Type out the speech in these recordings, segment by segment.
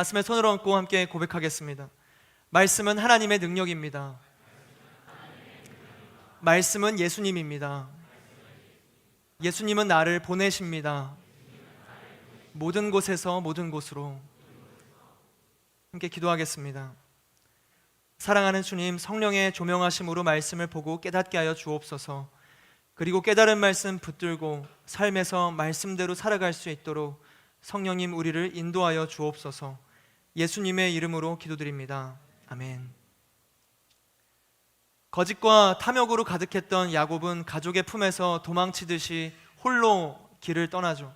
가슴에 손을 얹고 함께 고백하겠습니다. 말씀은 하나님의 능력입니다. 말씀은 예수님입니다. 예수님은 나를 보내십니다. 모든 곳에서 모든 곳으로. 함께 기도하겠습니다. 사랑하는 주님, 성령의 조명하심으로 말씀을 보고 깨닫게 하여 주옵소서. 그리고 깨달은 말씀 붙들고 삶에서 말씀대로 살아갈 수 있도록 성령님 우리를 인도하여 주옵소서. 예수님의 이름으로 기도드립니다. 아멘. 거짓과 탐욕으로 가득했던 야곱은 가족의 품에서 도망치듯이 홀로 길을 떠나죠.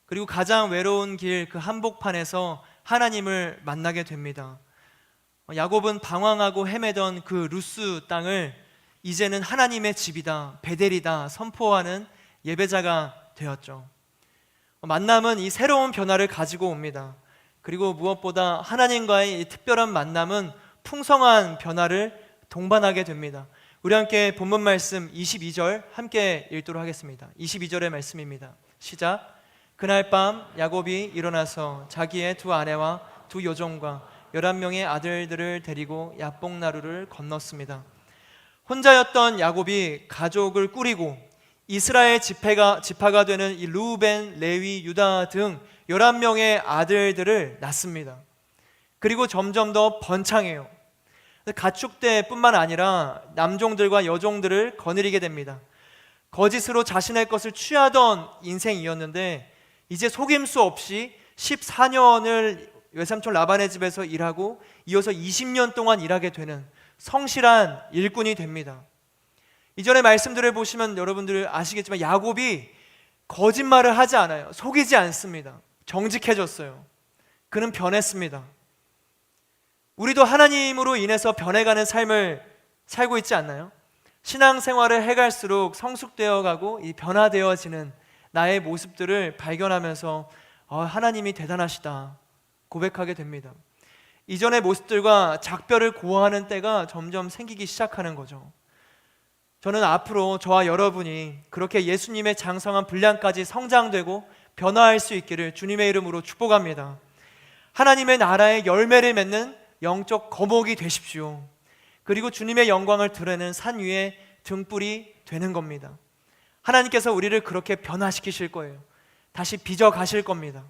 그리고 가장 외로운 길, 그 한복판에서 하나님을 만나게 됩니다. 야곱은 방황하고 헤매던 그 루스 땅을 이제는 하나님의 집이다, 베델이다 선포하는 예배자가 되었죠. 만남은 이 새로운 변화를 가지고 옵니다. 그리고 무엇보다 하나님과의 이 특별한 만남은 풍성한 변화를 동반하게 됩니다. 우리 함께 본문 말씀 22절 함께 읽도록 하겠습니다. 22절의 말씀입니다. 시작. 그날 밤 야곱이 일어나서 자기의 두 아내와 두 여종과 11명의 아들들을 데리고 야복나루를 건넜습니다. 혼자였던 야곱이 가족을 꾸리고 이스라엘 지파가 되는 이 르우벤, 레위, 유다 등 11명의 아들들을 낳습니다. 그리고 점점 더 번창해요. 가축대뿐만 아니라 남종들과 여종들을 거느리게 됩니다. 거짓으로 자신의 것을 취하던 인생이었는데 이제 속임수 없이 14년을 외삼촌 라반의 집에서 일하고 이어서 20년 동안 일하게 되는 성실한 일꾼이 됩니다. 이전의 말씀들을 보시면 여러분들 아시겠지만 야곱이 거짓말을 하지 않아요. 속이지 않습니다. 정직해졌어요. 그는 변했습니다. 우리도 하나님으로 인해서 변해가는 삶을 살고 있지 않나요? 신앙생활을 해갈수록 성숙되어 가고 이 변화되어지는 나의 모습들을 발견하면서 하나님이 대단하시다 고백하게 됩니다. 이전의 모습들과 작별을 고하는 때가 점점 생기기 시작하는 거죠. 저는 앞으로 저와 여러분이 그렇게 예수님의 장성한 분량까지 성장되고 변화할 수 있기를 주님의 이름으로 축복합니다. 하나님의 나라의 열매를 맺는 영적 거목이 되십시오. 그리고 주님의 영광을 드러내는 산 위에 등불이 되는 겁니다. 하나님께서 우리를 그렇게 변화시키실 거예요. 다시 빚어 가실 겁니다.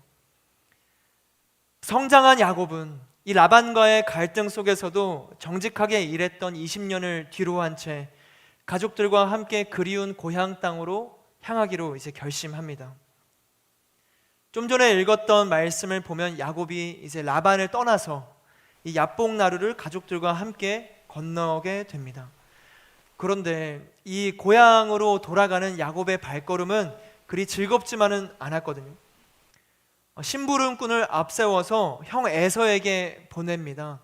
성장한 야곱은 이 라반과의 갈등 속에서도 정직하게 일했던 20년을 뒤로 한 채 가족들과 함께 그리운 고향 땅으로 향하기로 이제 결심합니다. 좀 전에 읽었던 말씀을 보면 야곱이 이제 라반을 떠나서 이 야복나루를 가족들과 함께 건너게 됩니다. 그런데 이 고향으로 돌아가는 야곱의 발걸음은 그리 즐겁지만은 않았거든요. 심부름꾼을 앞세워서 형 에서에게 보냅니다.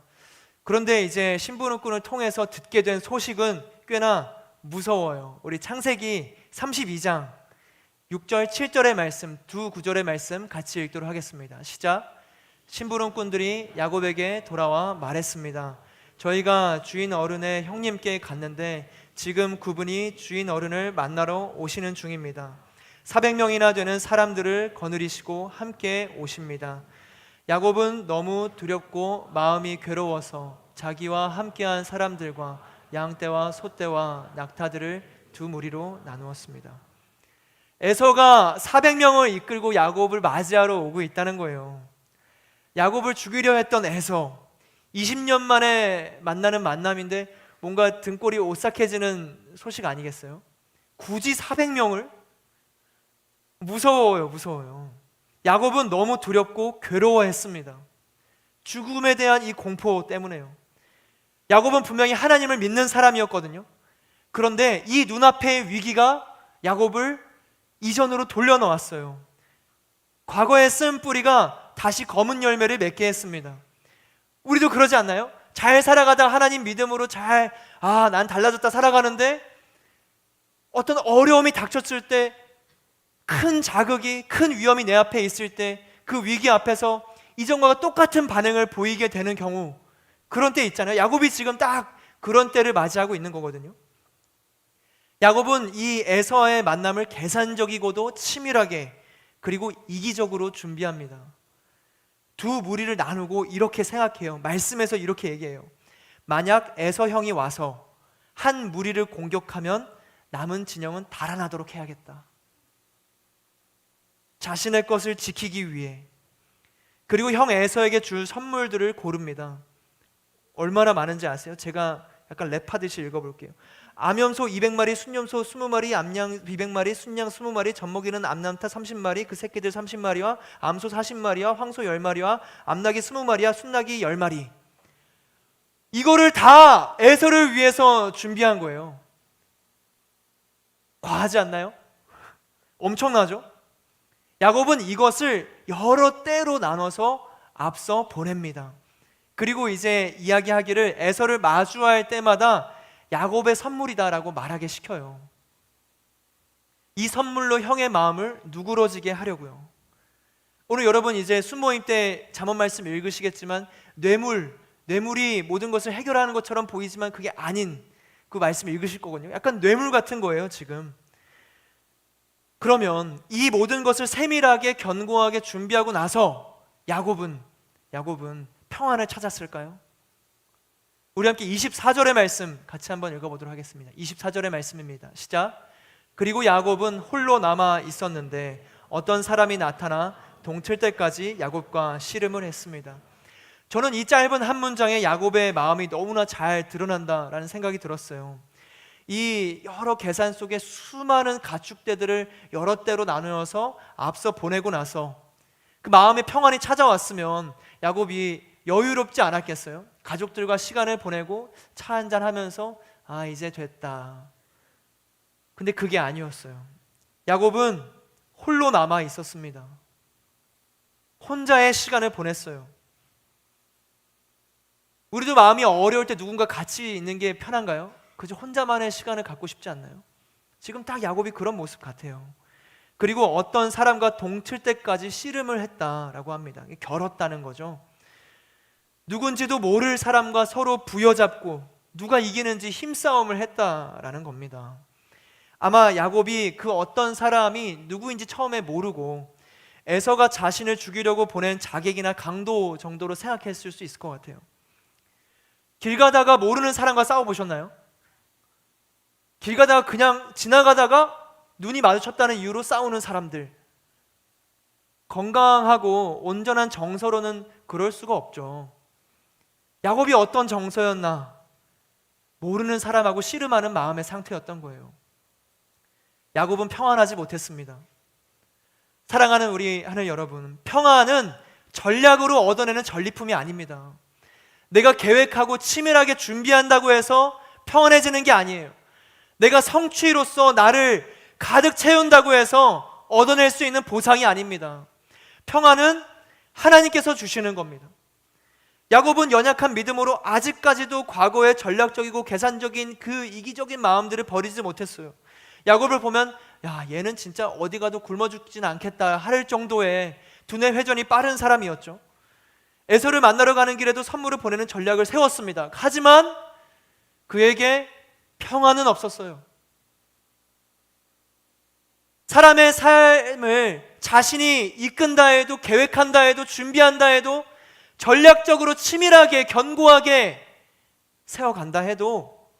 그런데 이제 심부름꾼을 통해서 듣게 된 소식은 꽤나 무서워요. 우리 창세기 32장 6절 7절의 말씀, 두 구절의 말씀 같이 읽도록 하겠습니다. 시작. 심부름꾼들이 야곱에게 돌아와 말했습니다. 저희가 주인 어른의 형님께 갔는데 지금 그분이 주인 어른을 만나러 오시는 중입니다. 400명이나 되는 사람들을 거느리시고 함께 오십니다. 야곱은 너무 두렵고 마음이 괴로워서 자기와 함께한 사람들과 양떼와 소떼와 낙타들을 두 무리로 나누었습니다. 에서가 400명을 이끌고 야곱을 맞이하러 오고 있다는 거예요. 야곱을 죽이려 했던 에서, 20년 만에 만나는 만남인데 뭔가 등골이 오싹해지는 소식 아니겠어요? 굳이 400명을? 무서워요. 야곱은 너무 두렵고 괴로워했습니다. 죽음에 대한 이 공포 때문에요. 야곱은 분명히 하나님을 믿는 사람이었거든요. 그런데 이 눈앞의 위기가 야곱을 이전으로 돌려놓았어요. 과거에 쓴 뿌리가 다시 검은 열매를 맺게 했습니다. 우리도 그러지 않나요? 잘 살아가다 하나님 믿음으로 난 달라졌다 살아가는데 어떤 어려움이 닥쳤을 때, 큰 자극이, 큰 위험이 내 앞에 있을 때 그 위기 앞에서 이전과 똑같은 반응을 보이게 되는 경우, 그런 때 있잖아요. 야곱이 지금 딱 그런 때를 맞이하고 있는 거거든요. 야곱은 이 에서의 만남을 계산적이고도 치밀하게 그리고 이기적으로 준비합니다. 두 무리를 나누고 이렇게 생각해요. 말씀에서 이렇게 얘기해요. 만약 에서 형이 와서 한 무리를 공격하면 남은 진영은 달아나도록 해야겠다. 자신의 것을 지키기 위해. 그리고 형 에서에게 줄 선물들을 고릅니다. 얼마나 많은지 아세요? 제가 약간 랩하듯이 읽어볼게요. 암염소 200마리, 순염소 20마리, 암양 200마리, 순양 20마리, 젖먹이는 암남타 30마리, 그 새끼들 30마리와 암소 40마리와 황소 10마리와 암낙이 20마리와 순낙이 10마리. 이거를 다 에서를 위해서 준비한 거예요. 과하지 않나요? 엄청나죠? 야곱은 이것을 여러 때로 나눠서 앞서 보냅니다. 그리고 이제 이야기하기를 에서를 마주할 때마다 야곱의 선물이다라고 말하게 시켜요. 이 선물로 형의 마음을 누그러지게 하려고요. 오늘 여러분 이제 순모임 때 잠언 말씀 읽으시겠지만 뇌물이 모든 것을 해결하는 것처럼 보이지만 그게 아닌 그 말씀 읽으실 거거든요. 약간 뇌물 같은 거예요 지금. 그러면 이 모든 것을 세밀하게 견고하게 준비하고 나서 야곱은 평안을 찾았을까요? 우리 함께 24절의 말씀 같이 한번 읽어보도록 하겠습니다. 24절의 말씀입니다. 시작. 그리고 야곱은 홀로 남아 있었는데 어떤 사람이 나타나 동칠 때까지 야곱과 씨름을 했습니다. 저는 이 짧은 한 문장에 야곱의 마음이 너무나 잘 드러난다라는 생각이 들었어요. 이 여러 계산 속에 수많은 가축대들을 여러 때로 나누어서 앞서 보내고 나서 그 마음의 평안이 찾아왔으면 야곱이 여유롭지 않았겠어요? 가족들과 시간을 보내고 차 한잔 하면서 이제 됐다. 근데 그게 아니었어요. 야곱은 홀로 남아 있었습니다. 혼자의 시간을 보냈어요. 우리도 마음이 어려울 때 누군가 같이 있는 게 편한가요? 그저 혼자만의 시간을 갖고 싶지 않나요? 지금 딱 야곱이 그런 모습 같아요. 그리고 어떤 사람과 동칠 때까지 씨름을 했다라고 합니다. 겨뤘다는 거죠. 누군지도 모를 사람과 서로 부여잡고 누가 이기는지 힘싸움을 했다라는 겁니다. 아마 야곱이 그 어떤 사람이 누구인지 처음에 모르고 에서가 자신을 죽이려고 보낸 자객이나 강도 정도로 생각했을 수 있을 것 같아요. 길 가다가 모르는 사람과 싸워보셨나요? 길 가다가 그냥 지나가다가 눈이 마주쳤다는 이유로 싸우는 사람들, 건강하고 온전한 정서로는 그럴 수가 없죠. 야곱이 어떤 정서였나? 모르는 사람하고 씨름하는 마음의 상태였던 거예요. 야곱은 평안하지 못했습니다. 사랑하는 우리 하늘 여러분, 평안은 전략으로 얻어내는 전리품이 아닙니다. 내가 계획하고 치밀하게 준비한다고 해서 평안해지는 게 아니에요. 내가 성취로서 나를 가득 채운다고 해서 얻어낼 수 있는 보상이 아닙니다. 평안은 하나님께서 주시는 겁니다. 야곱은 연약한 믿음으로 아직까지도 과거의 전략적이고 계산적인 그 이기적인 마음들을 버리지 못했어요. 야곱을 보면 얘는 진짜 어디 가도 굶어 죽진 않겠다 할 정도의 두뇌 회전이 빠른 사람이었죠. 에서를 만나러 가는 길에도 선물을 보내는 전략을 세웠습니다. 하지만 그에게 평안은 없었어요. 사람의 삶을 자신이 이끈다 해도, 계획한다 해도, 준비한다 해도, 전략적으로 치밀하게 견고하게 세워간다 해도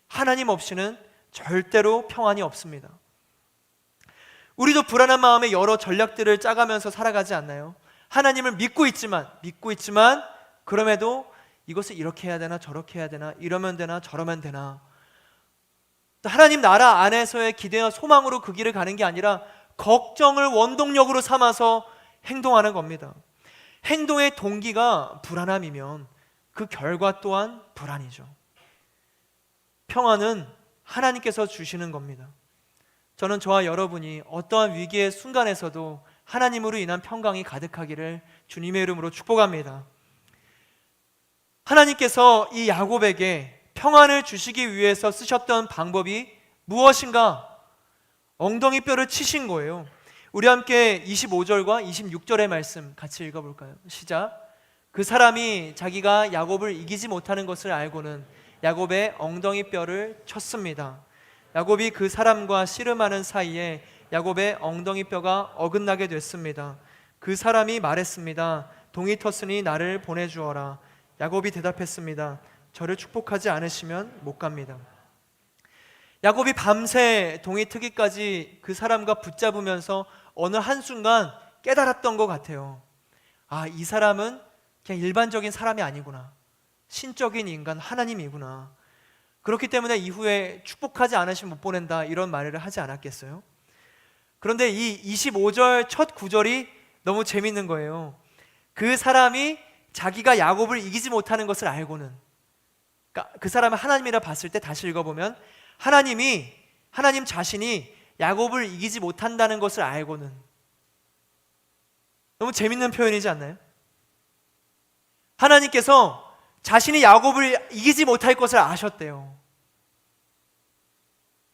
하나님 없이는 절대로 평안이 없습니다. 우리도 불안한 마음에 여러 전략들을 짜가면서 살아가지 않나요? 하나님을 믿고 있지만 그럼에도 이것을 이렇게 해야 되나 저렇게 해야 되나, 이러면 되나 저러면 되나, 하나님 나라 안에서의 기대와 소망으로 그 길을 가는 게 아니라 걱정을 원동력으로 삼아서 행동하는 겁니다. 행동의 동기가 불안함이면 그 결과 또한 불안이죠. 평안은 하나님께서 주시는 겁니다. 저는 저와 여러분이 어떠한 위기의 순간에서도 하나님으로 인한 평강이 가득하기를 주님의 이름으로 축복합니다. 하나님께서 이 야곱에게 평안을 주시기 위해서 쓰셨던 방법이 무엇인가? 엉덩이 뼈를 치신 거예요. 우리 함께 25절과 26절의 말씀 같이 읽어볼까요? 시작. 그 사람이 자기가 야곱을 이기지 못하는 것을 알고는 야곱의 엉덩이 뼈를 쳤습니다. 야곱이 그 사람과 씨름하는 사이에 야곱의 엉덩이 뼈가 어긋나게 됐습니다. 그 사람이 말했습니다. 동이 텄으니 나를 보내주어라. 야곱이 대답했습니다. 저를 축복하지 않으시면 못 갑니다. 야곱이 밤새 동이 트기까지 그 사람과 붙잡으면서 어느 한순간 깨달았던 것 같아요. 아, 이 사람은 그냥 일반적인 사람이 아니구나. 신적인 인간, 하나님이구나. 그렇기 때문에 이후에 축복하지 않으시면 못 보낸다, 이런 말을 하지 않았겠어요? 그런데 이 25절 첫 구절이 너무 재밌는 거예요. 그 사람이 자기가 야곱을 이기지 못하는 것을 알고는, 그러니까 그 사람을 하나님이라 봤을 때, 다시 읽어보면 하나님 자신이 야곱을 이기지 못한다는 것을 알고는. 너무 재밌는 표현이지 않나요? 하나님께서 자신이 야곱을 이기지 못할 것을 아셨대요.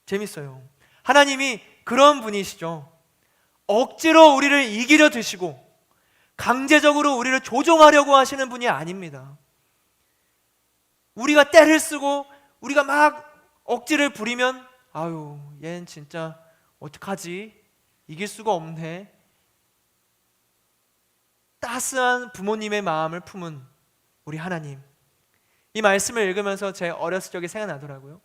재밌어요. 하나님이 그런 분이시죠. 억지로 우리를 이기려 드시고 강제적으로 우리를 조종하려고 하시는 분이 아닙니다. 우리가 떼를 쓰고 우리가 막 억지를 부리면 아유, 얘는 진짜 어떡하지? 이길 수가 없네. 따스한 부모님의 마음을 품은 우리 하나님. 이 말씀을 읽으면서 제 어렸을 적이 생각나더라고요.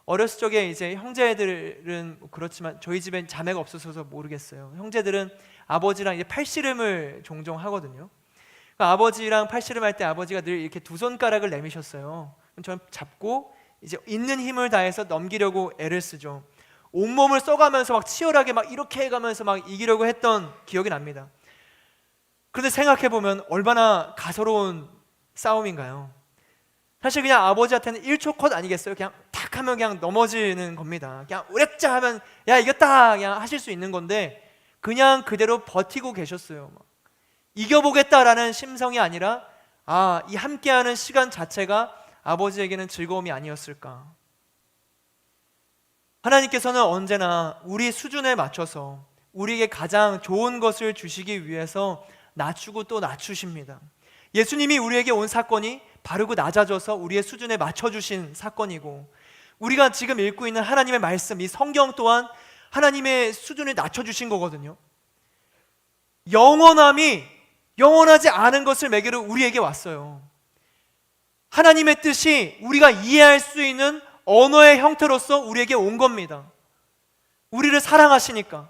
어렸을 적에 이제 형제들은 그렇지만 저희 집엔 자매가 없어서 모르겠어요. 형제들은 아버지랑 이제 팔씨름을 종종 하거든요. 그러니까 아버지랑 팔씨름할 때 아버지가 늘 이렇게 두 손가락을 내미셨어요. 그럼 저는 잡고 이제 있는 힘을 다해서 넘기려고 애를 쓰죠. 온몸을 써가면서 막 치열하게 막 이렇게 해가면서 막 이기려고 했던 기억이 납니다. 그런데 생각해보면 얼마나 가소로운 싸움인가요? 사실 그냥 아버지한테는 1초 컷 아니겠어요? 그냥 탁 하면 그냥 넘어지는 겁니다. 그냥 우랴짜 하면 야 이겼다 그냥 하실 수 있는 건데 그냥 그대로 버티고 계셨어요. 이겨보겠다라는 심성이 아니라 이 함께하는 시간 자체가 아버지에게는 즐거움이 아니었을까. 하나님께서는 언제나 우리 수준에 맞춰서 우리에게 가장 좋은 것을 주시기 위해서 낮추고 또 낮추십니다. 예수님이 우리에게 온 사건이 바르고 낮아져서 우리의 수준에 맞춰주신 사건이고, 우리가 지금 읽고 있는 하나님의 말씀, 이 성경 또한 하나님의 수준을 낮춰주신 거거든요. 영원하지 않은 것을 매개로 우리에게 왔어요. 하나님의 뜻이 우리가 이해할 수 있는 언어의 형태로서 우리에게 온 겁니다. 우리를 사랑하시니까.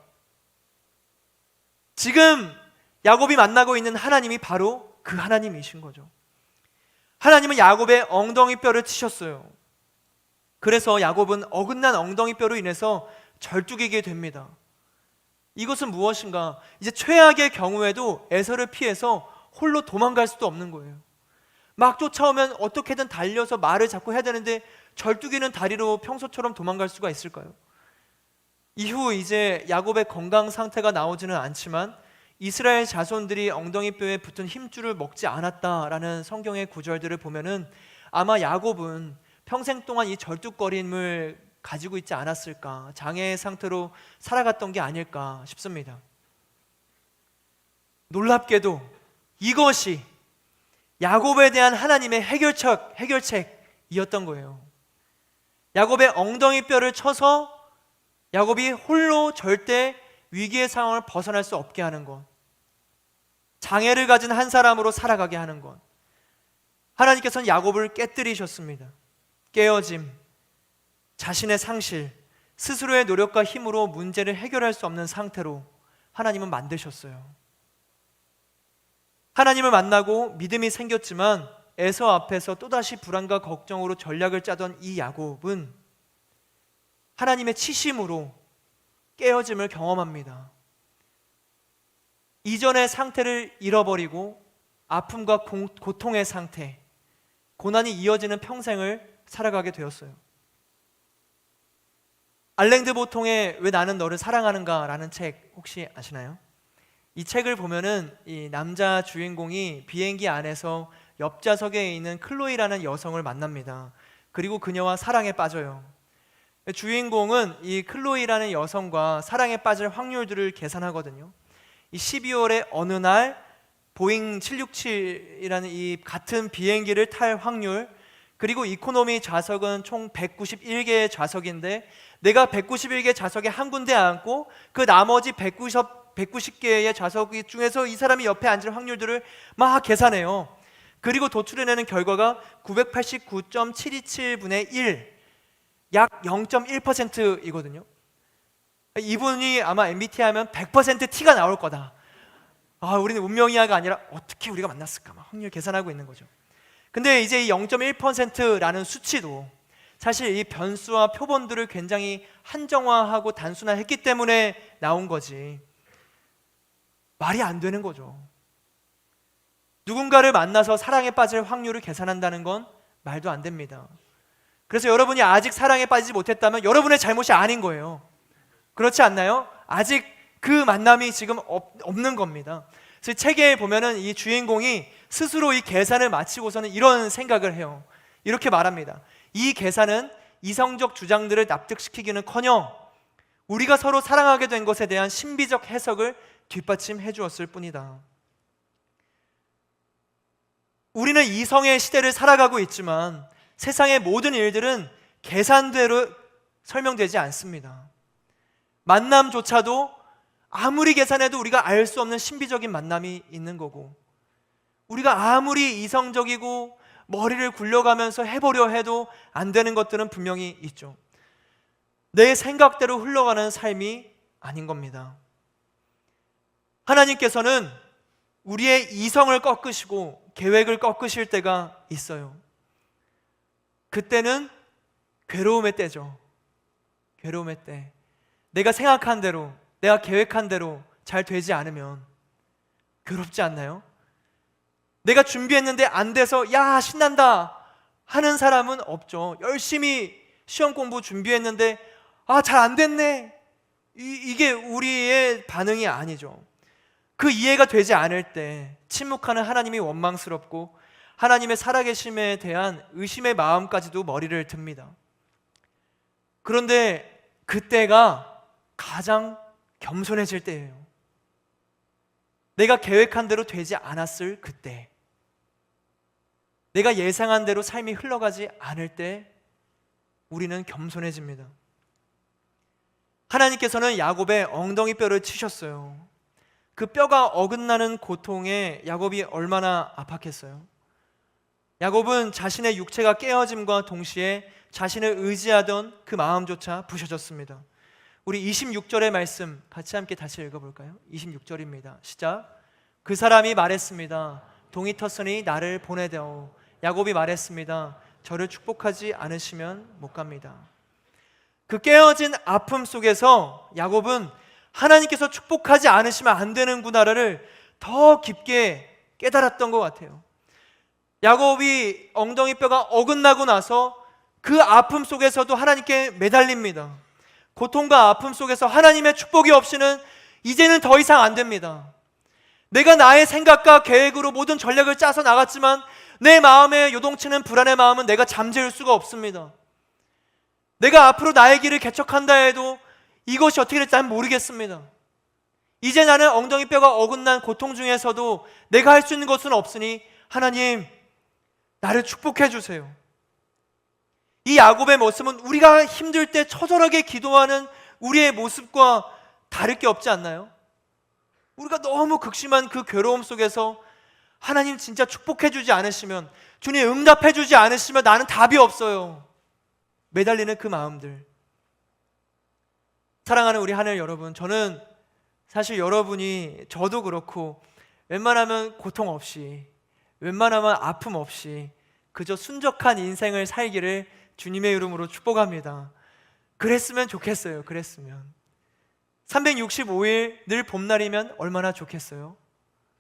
지금 야곱이 만나고 있는 하나님이 바로 그 하나님이신 거죠. 하나님은 야곱의 엉덩이뼈를 치셨어요. 그래서 야곱은 어긋난 엉덩이뼈로 인해서 절뚝이게 됩니다. 이것은 무엇인가? 이제 최악의 경우에도 에서를 피해서 홀로 도망갈 수도 없는 거예요. 막 쫓아오면 어떻게든 달려서 말을 잡고 해야 되는데 절뚝이는 다리로 평소처럼 도망갈 수가 있을까요? 이후 이제 야곱의 건강 상태가 나오지는 않지만 이스라엘 자손들이 엉덩이뼈에 붙은 힘줄을 먹지 않았다라는 성경의 구절들을 보면은 아마 야곱은 평생 동안 이 절뚝거림을 가지고 있지 않았을까, 장애의 상태로 살아갔던 게 아닐까 싶습니다. 놀랍게도 이것이 야곱에 대한 하나님의 해결책이었던 거예요. 야곱의 엉덩이뼈를 쳐서 야곱이 홀로 절대 위기의 상황을 벗어날 수 없게 하는 것, 장애를 가진 한 사람으로 살아가게 하는 것. 하나님께서는 야곱을 깨뜨리셨습니다. 깨어짐, 자신의 상실, 스스로의 노력과 힘으로 문제를 해결할 수 없는 상태로 하나님은 만드셨어요. 하나님을 만나고 믿음이 생겼지만 에서 앞에서 또다시 불안과 걱정으로 전략을 짜던 이 야곱은 하나님의 치심으로 깨어짐을 경험합니다. 이전의 상태를 잃어버리고 아픔과 고통의 상태, 고난이 이어지는 평생을 살아가게 되었어요. 알랭드 보통의 왜 나는 너를 사랑하는가 라는 책 혹시 아시나요? 이 책을 보면은 이 남자 주인공이 비행기 안에서 옆좌석에 있는 클로이라는 여성을 만납니다. 그리고 그녀와 사랑에 빠져요. 주인공은 이 클로이라는 여성과 사랑에 빠질 확률들을 계산하거든요. 이 12월의 어느 날 보잉 767이라는 이 같은 비행기를 탈 확률, 그리고 이코노미 좌석은 총 191개의 좌석인데 내가 191개 좌석에 한 군데 앉고 그 나머지 190개의 좌석 중에서 이 사람이 옆에 앉을 확률들을 막 계산해요. 그리고 도출해내는 결과가 989.727분의 1, 약 0.1%이거든요. 이분이 아마 MBTI 하면 100% T가 나올 거다. 우리는 운명이야가 아니라 어떻게 우리가 만났을까 막 확률 계산하고 있는 거죠. 근데 이제 이 0.1%라는 수치도 사실 이 변수와 표본들을 굉장히 한정화하고 단순화했기 때문에 나온 거지, 말이 안 되는 거죠. 누군가를 만나서 사랑에 빠질 확률을 계산한다는 건 말도 안 됩니다. 그래서 여러분이 아직 사랑에 빠지지 못했다면 여러분의 잘못이 아닌 거예요. 그렇지 않나요? 아직 그 만남이 지금 없는 겁니다. 그래서 책에 보면은 이 주인공이 스스로 이 계산을 마치고서는 이런 생각을 해요. 이렇게 말합니다. 이 계산은 이성적 주장들을 납득시키기는커녕 우리가 서로 사랑하게 된 것에 대한 신비적 해석을 뒷받침해 주었을 뿐이다. 우리는 이성의 시대를 살아가고 있지만 세상의 모든 일들은 계산대로 설명되지 않습니다. 만남조차도 아무리 계산해도 우리가 알 수 없는 신비적인 만남이 있는 거고, 우리가 아무리 이성적이고 머리를 굴려가면서 해보려 해도 안 되는 것들은 분명히 있죠. 내 생각대로 흘러가는 삶이 아닌 겁니다. 하나님께서는 우리의 이성을 꺾으시고 계획을 꺾으실 때가 있어요. 그때는 괴로움의 때죠. 괴로움의 때. 내가 생각한 대로, 내가 계획한 대로 잘 되지 않으면 괴롭지 않나요? 내가 준비했는데 안 돼서 야 신난다 하는 사람은 없죠. 열심히 시험 공부 준비했는데 잘 안 됐네, 이게 우리의 반응이 아니죠. 그 이해가 되지 않을 때 침묵하는 하나님이 원망스럽고 하나님의 살아계심에 대한 의심의 마음까지도 머리를 듭니다. 그런데 그때가 가장 겸손해질 때예요. 내가 계획한 대로 되지 않았을 그때, 내가 예상한 대로 삶이 흘러가지 않을 때 우리는 겸손해집니다. 하나님께서는 야곱의 엉덩이뼈를 치셨어요. 그 뼈가 어긋나는 고통에 야곱이 얼마나 아팠겠어요. 야곱은 자신의 육체가 깨어짐과 동시에 자신을 의지하던 그 마음조차 부셔졌습니다. 우리 26절의 말씀 같이 함께 다시 읽어볼까요? 26절입니다. 시작. 그 사람이 말했습니다. 동이 텄으니 나를 보내되오. 야곱이 말했습니다. 저를 축복하지 않으시면 못 갑니다. 그 깨어진 아픔 속에서 야곱은 하나님께서 축복하지 않으시면 안 되는구나를 더 깊게 깨달았던 것 같아요. 야곱이 엉덩이뼈가 어긋나고 나서 그 아픔 속에서도 하나님께 매달립니다. 고통과 아픔 속에서 하나님의 축복이 없이는 이제는 더 이상 안 됩니다. 내가 나의 생각과 계획으로 모든 전략을 짜서 나갔지만 내 마음에 요동치는 불안의 마음은 내가 잠재울 수가 없습니다. 내가 앞으로 나의 길을 개척한다 해도 이것이 어떻게 될지 난 모르겠습니다. 이제 나는 엉덩이뼈가 어긋난 고통 중에서도 내가 할 수 있는 것은 없으니 하나님 나를 축복해 주세요. 이 야곱의 모습은 우리가 힘들 때 처절하게 기도하는 우리의 모습과 다를 게 없지 않나요? 우리가 너무 극심한 그 괴로움 속에서 하나님 진짜 축복해 주지 않으시면, 주님 응답해 주지 않으시면 나는 답이 없어요. 매달리는 그 마음들. 사랑하는 우리 하늘 여러분, 저는 사실 여러분이, 저도 그렇고 웬만하면 고통 없이, 웬만하면 아픔 없이 그저 순적한 인생을 살기를 주님의 이름으로 축복합니다. 그랬으면 좋겠어요. 그랬으면 365일 늘 봄날이면 얼마나 좋겠어요.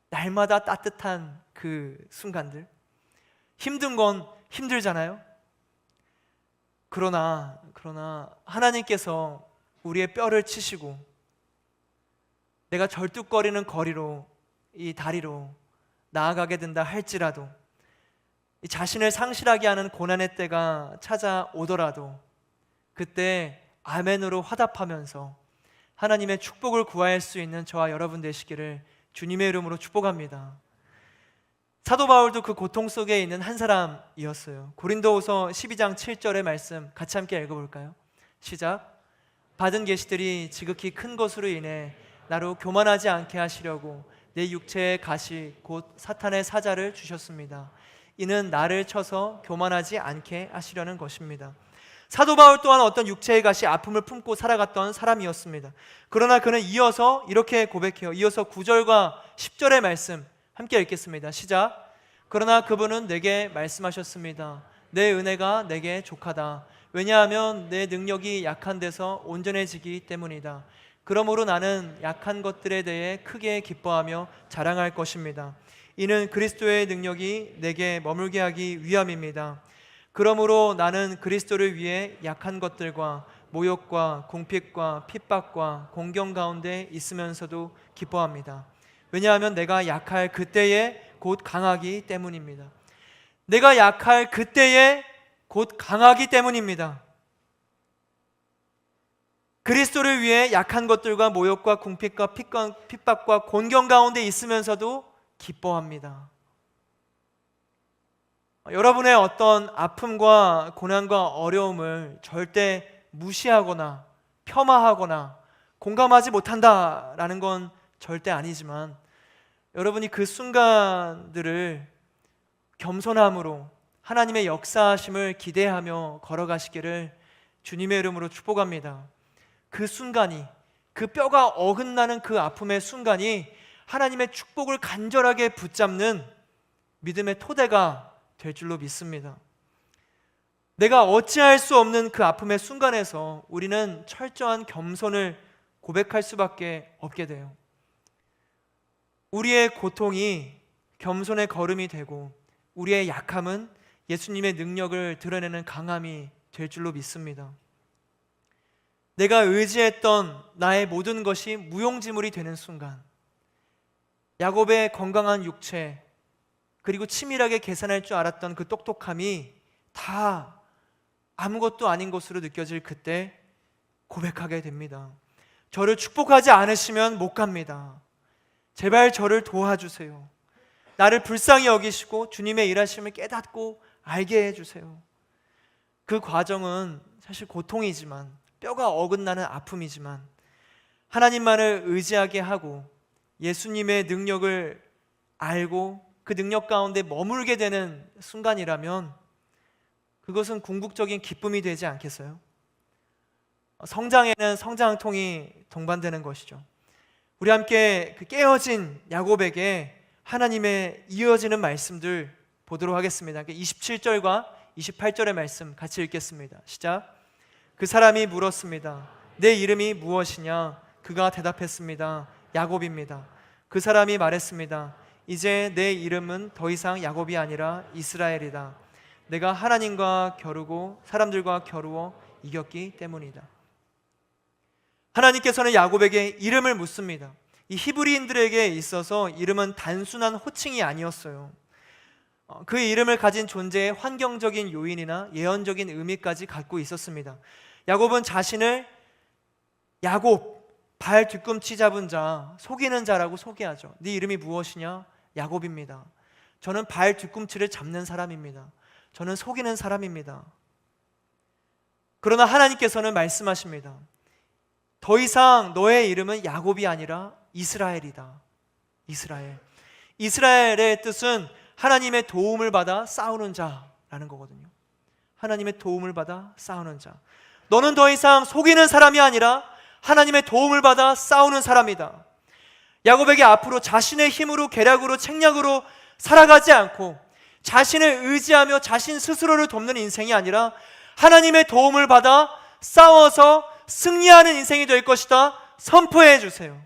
날마다 따뜻한 그 순간들. 힘든 건 힘들잖아요. 그러나 하나님께서 우리의 뼈를 치시고 내가 절뚝거리는 거리로, 이 다리로 나아가게 된다 할지라도, 이 자신을 상실하게 하는 고난의 때가 찾아오더라도 그때 아멘으로 화답하면서 하나님의 축복을 구할 수 있는 저와 여러분 되시기를 주님의 이름으로 축복합니다. 사도 바울도 그 고통 속에 있는 한 사람이었어요. 고린도후서 12장 7절의 말씀 같이 함께 읽어볼까요? 시작. 받은 계시들이 지극히 큰 것으로 인해 나로 교만하지 않게 하시려고 내 육체의 가시 곧 사탄의 사자를 주셨습니다. 이는 나를 쳐서 교만하지 않게 하시려는 것입니다. 사도 바울 또한 어떤 육체의 가시 아픔을 품고 살아갔던 사람이었습니다. 그러나 그는 이어서 이렇게 고백해요. 이어서 9절과 10절의 말씀 함께 읽겠습니다. 시작. 그러나 그분은 내게 말씀하셨습니다. 내 은혜가 내게 족하다. 왜냐하면 내 능력이 약한 데서 온전해지기 때문이다. 그러므로 나는 약한 것들에 대해 크게 기뻐하며 자랑할 것입니다. 이는 그리스도의 능력이 내게 머물게 하기 위함입니다. 그러므로 나는 그리스도를 위해 약한 것들과 모욕과 궁핍과 핍박과 공경 가운데 있으면서도 기뻐합니다. 왜냐하면 내가 약할 그때에 곧 강하기 때문입니다. 내가 약할 그때에 곧 강하기 때문입니다. 그리스도를 위해 약한 것들과 모욕과 궁핍과 핍박과 곤경 가운데 있으면서도 기뻐합니다. 여러분의 어떤 아픔과 고난과 어려움을 절대 무시하거나 폄하하거나 공감하지 못한다라는 건 절대 아니지만 여러분이 그 순간들을 겸손함으로 하나님의 역사하심을 기대하며 걸어가시기를 주님의 이름으로 축복합니다. 그 순간이, 그 뼈가 어긋나는 그 아픔의 순간이 하나님의 축복을 간절하게 붙잡는 믿음의 토대가 될 줄로 믿습니다. 내가 어찌할 수 없는 그 아픔의 순간에서 우리는 철저한 겸손을 고백할 수밖에 없게 돼요. 우리의 고통이 겸손의 걸음이 되고 우리의 약함은 예수님의 능력을 드러내는 강함이 될 줄로 믿습니다. 내가 의지했던 나의 모든 것이 무용지물이 되는 순간, 야곱의 건강한 육체 그리고 치밀하게 계산할 줄 알았던 그 똑똑함이 다 아무것도 아닌 것으로 느껴질 그때 고백하게 됩니다. 저를 축복하지 않으시면 못 갑니다. 제발 저를 도와주세요. 나를 불쌍히 여기시고 주님의 일하심을 깨닫고 알게 해주세요. 그 과정은 사실 고통이지만, 뼈가 어긋나는 아픔이지만 하나님만을 의지하게 하고 예수님의 능력을 알고 그 능력 가운데 머물게 되는 순간이라면 그것은 궁극적인 기쁨이 되지 않겠어요? 성장에는 성장통이 동반되는 것이죠. 우리 함께 그 깨어진 야곱에게 하나님의 이어지는 말씀들 보도록 하겠습니다. 27절과 28절의 말씀 같이 읽겠습니다. 시작. 그 사람이 물었습니다. 내 이름이 무엇이냐? 그가 대답했습니다. 야곱입니다. 그 사람이 말했습니다. 이제 내 이름은 더 이상 야곱이 아니라 이스라엘이다. 내가 하나님과 겨루고 사람들과 겨루어 이겼기 때문이다. 하나님께서는 야곱에게 이름을 묻습니다. 이 히브리인들에게 있어서 이름은 단순한 호칭이 아니었어요. 그 이름을 가진 존재의 환경적인 요인이나 예언적인 의미까지 갖고 있었습니다. 야곱은 자신을 야곱, 발 뒤꿈치 잡은 자, 속이는 자라고 소개하죠. 네 이름이 무엇이냐? 야곱입니다. 저는 발 뒤꿈치를 잡는 사람입니다. 저는 속이는 사람입니다. 그러나 하나님께서는 말씀하십니다. 더 이상 너의 이름은 야곱이 아니라 이스라엘이다. 이스라엘. 이스라엘의 뜻은 하나님의 도움을 받아 싸우는 자라는 거거든요. 하나님의 도움을 받아 싸우는 자. 너는 더 이상 속이는 사람이 아니라 하나님의 도움을 받아 싸우는 사람이다. 야곱에게 앞으로 자신의 힘으로 계략으로 책략으로 살아가지 않고 자신을 의지하며 자신 스스로를 돕는 인생이 아니라 하나님의 도움을 받아 싸워서 승리하는 인생이 될 것이다. 선포해 주세요.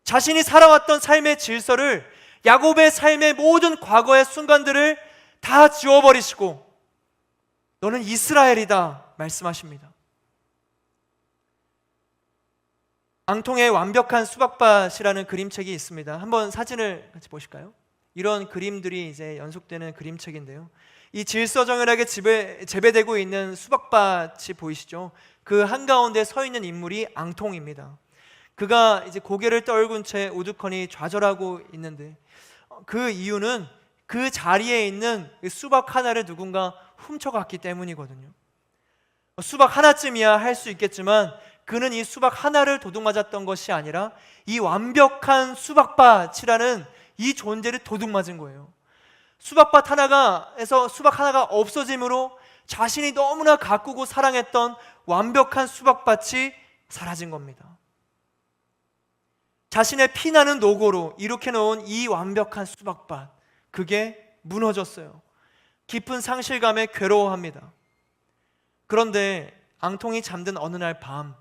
자신이 살아왔던 삶의 질서를, 야곱의 삶의 모든 과거의 순간들을 다 지워버리시고 너는 이스라엘이다 말씀하십니다. 앙통의 완벽한 수박밭이라는 그림책이 있습니다. 한번 사진을 같이 보실까요? 이런 그림들이 이제 연속되는 그림책인데요. 이 질서정연하게 재배되고 있는 수박밭이 보이시죠? 그 한가운데 서 있는 인물이 앙통입니다. 그가 이제 고개를 떨군 채 우두커니 좌절하고 있는데 그 이유는 그 자리에 있는 수박 하나를 누군가 훔쳐갔기 때문이거든요. 수박 하나쯤이야 할 수 있겠지만 그는 이 수박 하나를 도둑맞았던 것이 아니라 이 완벽한 수박밭이라는 이 존재를 도둑맞은 거예요. 수박밭 하나가에서 수박 하나가 없어짐으로 자신이 너무나 가꾸고 사랑했던 완벽한 수박밭이 사라진 겁니다. 자신의 피나는 노고로 이룩해 놓은 이 완벽한 수박밭, 그게 무너졌어요. 깊은 상실감에 괴로워합니다. 그런데 앙통이 잠든 어느 날 밤,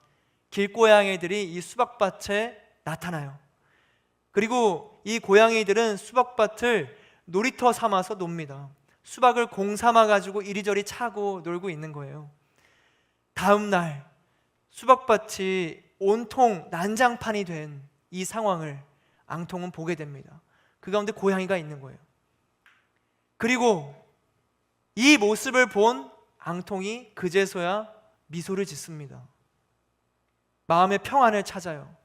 길고양이들이 이 수박밭에 나타나요. 그리고 이 고양이들은 수박밭을 놀이터 삼아서 놉니다. 수박을 공 삼아가지고 이리저리 차고 놀고 있는 거예요. 다음 날 수박밭이 온통 난장판이 된 이 상황을 앙통은 보게 됩니다. 그 가운데 고양이가 있는 거예요. 그리고 이 모습을 본 앙통이 그제서야 미소를 짓습니다. 마음의 평안을 찾아요.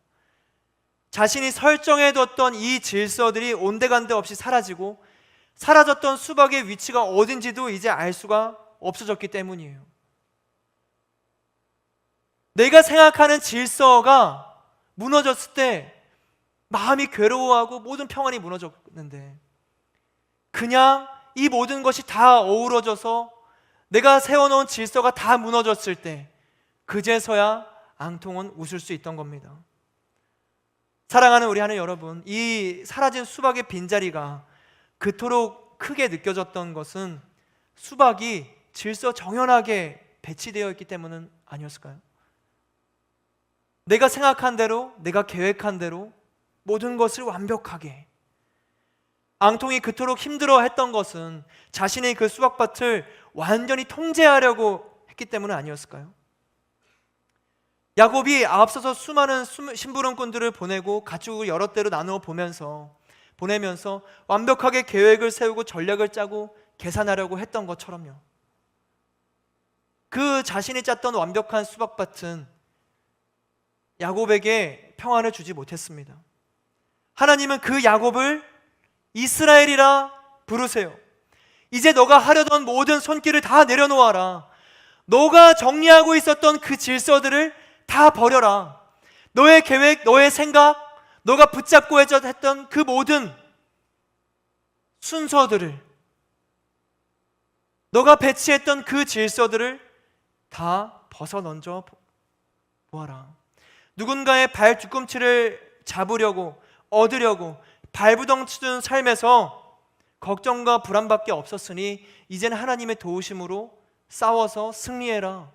자신이 설정해뒀던 이 질서들이 온데간데 없이 사라지고 사라졌던 수박의 위치가 어딘지도 이제 알 수가 없어졌기 때문이에요. 내가 생각하는 질서가 무너졌을 때 마음이 괴로워하고 모든 평안이 무너졌는데, 그냥 이 모든 것이 다 어우러져서 내가 세워놓은 질서가 다 무너졌을 때 그제서야 앙통은 웃을 수 있던 겁니다. 사랑하는 우리 하늘 여러분, 이 사라진 수박의 빈자리가 그토록 크게 느껴졌던 것은 수박이 질서 정연하게 배치되어 있기 때문은 아니었을까요? 내가 생각한 대로, 내가 계획한 대로 모든 것을 완벽하게, 앙통이 그토록 힘들어했던 것은 자신의 그 수박밭을 완전히 통제하려고 했기 때문은 아니었을까요? 야곱이 앞서서 수많은 심부름꾼들을 보내고 가축을 여러 대로 나누어 보내면서 완벽하게 계획을 세우고 전략을 짜고 계산하려고 했던 것처럼요. 그 자신이 짰던 완벽한 수박밭은 야곱에게 평안을 주지 못했습니다. 하나님은 그 야곱을 이스라엘이라 부르세요. 이제 너가 하려던 모든 손길을 다 내려놓아라. 너가 정리하고 있었던 그 질서들을 다 버려라. 너의 계획, 너의 생각, 너가 붙잡고 했던 그 모든 순서들을, 너가 배치했던 그 질서들을 다 벗어던져 보아라. 누군가의 발 뒤꿈치를 잡으려고, 얻으려고 발부둥치는 삶에서 걱정과 불안밖에 없었으니 이제는 하나님의 도우심으로 싸워서 승리해라.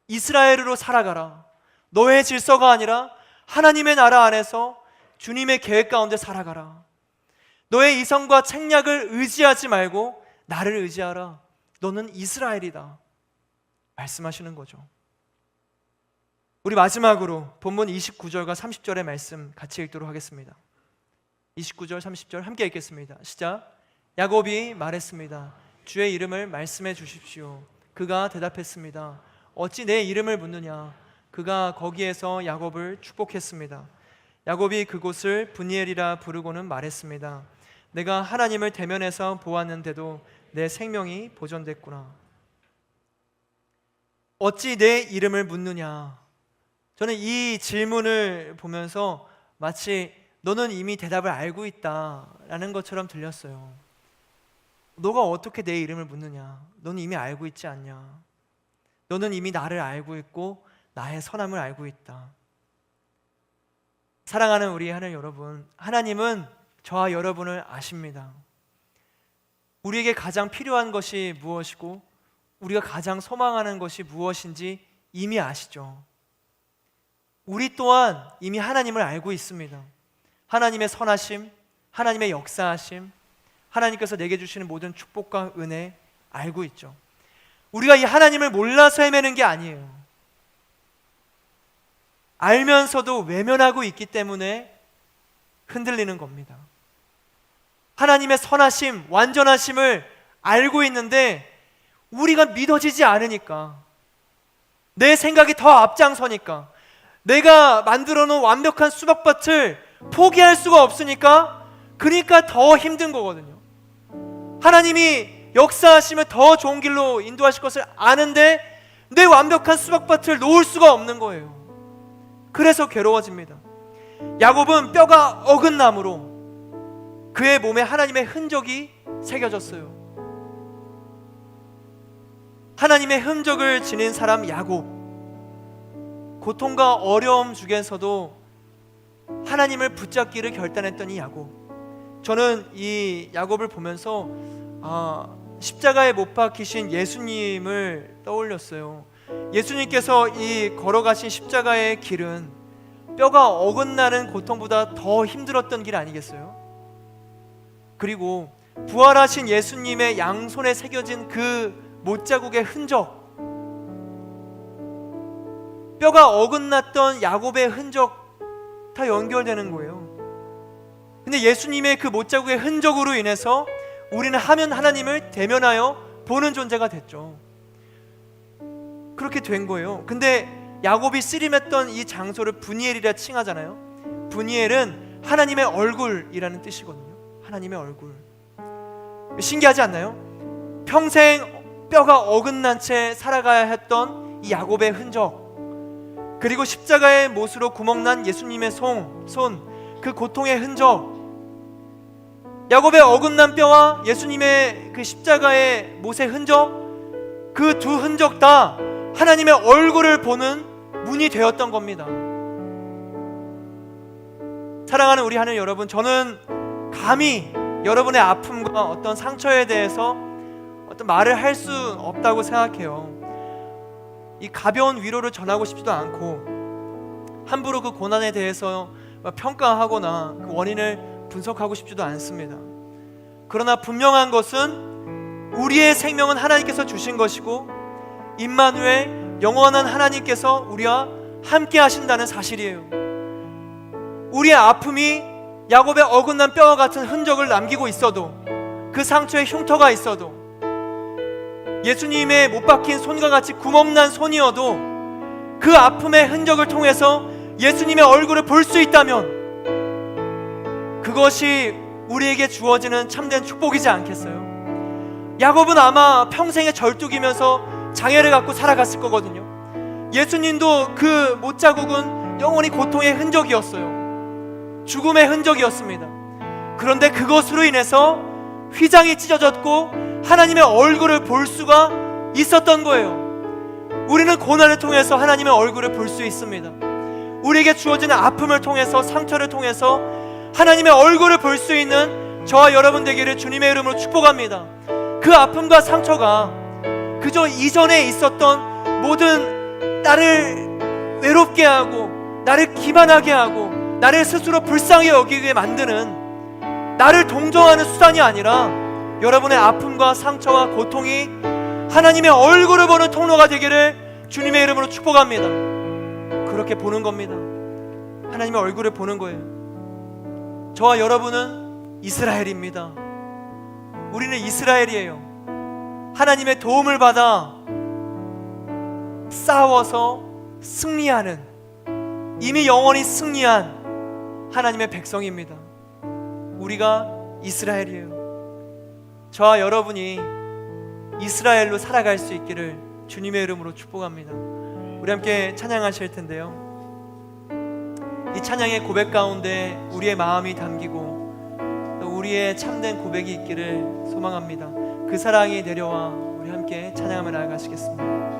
이스라엘으로 살아가라. 너의 질서가 아니라 하나님의 나라 안에서 주님의 계획 가운데 살아가라. 너의 이성과 책략을 의지하지 말고 나를 의지하라. 너는 이스라엘이다 말씀하시는 거죠. 우리 마지막으로 본문 29절과 30절의 말씀 같이 읽도록 하겠습니다. 29절 30절 함께 읽겠습니다. 시작. 야곱이 말했습니다. 주의 이름을 말씀해 주십시오. 그가 대답했습니다. 어찌 내 이름을 묻느냐. 그가 거기에서 야곱을 축복했습니다. 야곱이 그곳을 브니엘이라 부르고는 말했습니다. 내가 하나님을 대면해서 보았는데도 내 생명이 보존됐구나. 어찌 내 이름을 묻느냐. 저는 이 질문을 보면서 마치 너는 이미 대답을 알고 있다라는 것처럼 들렸어요. 너가 어떻게 내 이름을 묻느냐. 너는 이미 알고 있지 않냐. 너는 이미 나를 알고 있고 나의 선함을 알고 있다. 사랑하는 우리 하늘 여러분, 하나님은 저와 여러분을 아십니다. 우리에게 가장 필요한 것이 무엇이고 우리가 가장 소망하는 것이 무엇인지 이미 아시죠. 우리 또한 이미 하나님을 알고 있습니다. 하나님의 선하심, 하나님의 역사하심, 하나님께서 내게 주시는 모든 축복과 은혜 알고 있죠. 우리가 이 하나님을 몰라서 헤매는 게 아니에요. 알면서도 외면하고 있기 때문에 흔들리는 겁니다. 하나님의 선하심, 완전하심을 알고 있는데 우리가 믿어지지 않으니까, 내 생각이 더 앞장서니까, 내가 만들어 놓은 완벽한 수박밭을 포기할 수가 없으니까, 그러니까 더 힘든 거거든요. 하나님이 역사하시면 더 좋은 길로 인도하실 것을 아는데 내 완벽한 수박밭을 놓을 수가 없는 거예요. 그래서 괴로워집니다. 야곱은 뼈가 어긋남으로 그의 몸에 하나님의 흔적이 새겨졌어요. 하나님의 흔적을 지닌 사람 야곱, 고통과 어려움 중에서도 하나님을 붙잡기를 결단했던 이 야곱. 저는 이 야곱을 보면서 십자가에 못 박히신 예수님을 떠올렸어요. 예수님께서 이 걸어가신 십자가의 길은 뼈가 어긋나는 고통보다 더 힘들었던 길 아니겠어요? 그리고 부활하신 예수님의 양손에 새겨진 그 못자국의 흔적, 뼈가 어긋났던 야곱의 흔적 다 연결되는 거예요. 근데 예수님의 그 못자국의 흔적으로 인해서 우리는 하나님을 대면하여 보는 존재가 됐죠. 그렇게 된 거예요. 근데 야곱이 씨름했던 이 장소를 브니엘이라 칭하잖아요. 브니엘은 하나님의 얼굴이라는 뜻이거든요. 하나님의 얼굴. 신기하지 않나요? 평생 뼈가 어긋난 채 살아가야 했던 이 야곱의 흔적, 그리고 십자가의 못으로 구멍난 예수님의 손, 그 고통의 흔적, 야곱의 어긋난 뼈와 예수님의 그 십자가의 못의 흔적, 그 두 흔적 다 하나님의 얼굴을 보는 문이 되었던 겁니다. 사랑하는 우리 하늘 여러분, 저는 감히 여러분의 아픔과 어떤 상처에 대해서 어떤 말을 할 수 없다고 생각해요. 이 가벼운 위로를 전하고 싶지도 않고 함부로 그 고난에 대해서 평가하거나 그 원인을 분석하고 싶지도 않습니다. 그러나 분명한 것은 우리의 생명은 하나님께서 주신 것이고 임마누엘, 영원한 하나님께서 우리와 함께 하신다는 사실이에요. 우리의 아픔이 야곱의 어긋난 뼈와 같은 흔적을 남기고 있어도, 그 상처에 흉터가 있어도, 예수님의 못 박힌 손과 같이 구멍난 손이어도 그 아픔의 흔적을 통해서 예수님의 얼굴을 볼 수 있다면 그것이 우리에게 주어지는 참된 축복이지 않겠어요? 야곱은 아마 평생의 절뚝이면서 장애를 갖고 살아갔을 거거든요. 예수님도 그 못자국은 영원히 고통의 흔적이었어요. 죽음의 흔적이었습니다. 그런데 그것으로 인해서 휘장이 찢어졌고 하나님의 얼굴을 볼 수가 있었던 거예요. 우리는 고난을 통해서 하나님의 얼굴을 볼 수 있습니다. 우리에게 주어지는 아픔을 통해서, 상처를 통해서 하나님의 얼굴을 볼 수 있는 저와 여러분 되기를 주님의 이름으로 축복합니다. 그 아픔과 상처가 그저 이전에 있었던 모든 나를 외롭게 하고 나를 기만하게 하고 나를 스스로 불쌍히 여기게 만드는, 나를 동정하는 수단이 아니라 여러분의 아픔과 상처와 고통이 하나님의 얼굴을 보는 통로가 되기를 주님의 이름으로 축복합니다. 그렇게 보는 겁니다. 하나님의 얼굴을 보는 거예요. 저와 여러분은 이스라엘입니다. 우리는 이스라엘이에요. 하나님의 도움을 받아 싸워서 승리하는, 이미 영원히 승리한 하나님의 백성입니다. 우리가 이스라엘이에요. 저와 여러분이 이스라엘로 살아갈 수 있기를 주님의 이름으로 축복합니다. 우리 함께 찬양하실 텐데요, 이 찬양의 고백 가운데 우리의 마음이 담기고 또 우리의 참된 고백이 있기를 소망합니다. 그 사랑이 내려와 우리 함께 찬양하며 나아가시겠습니다.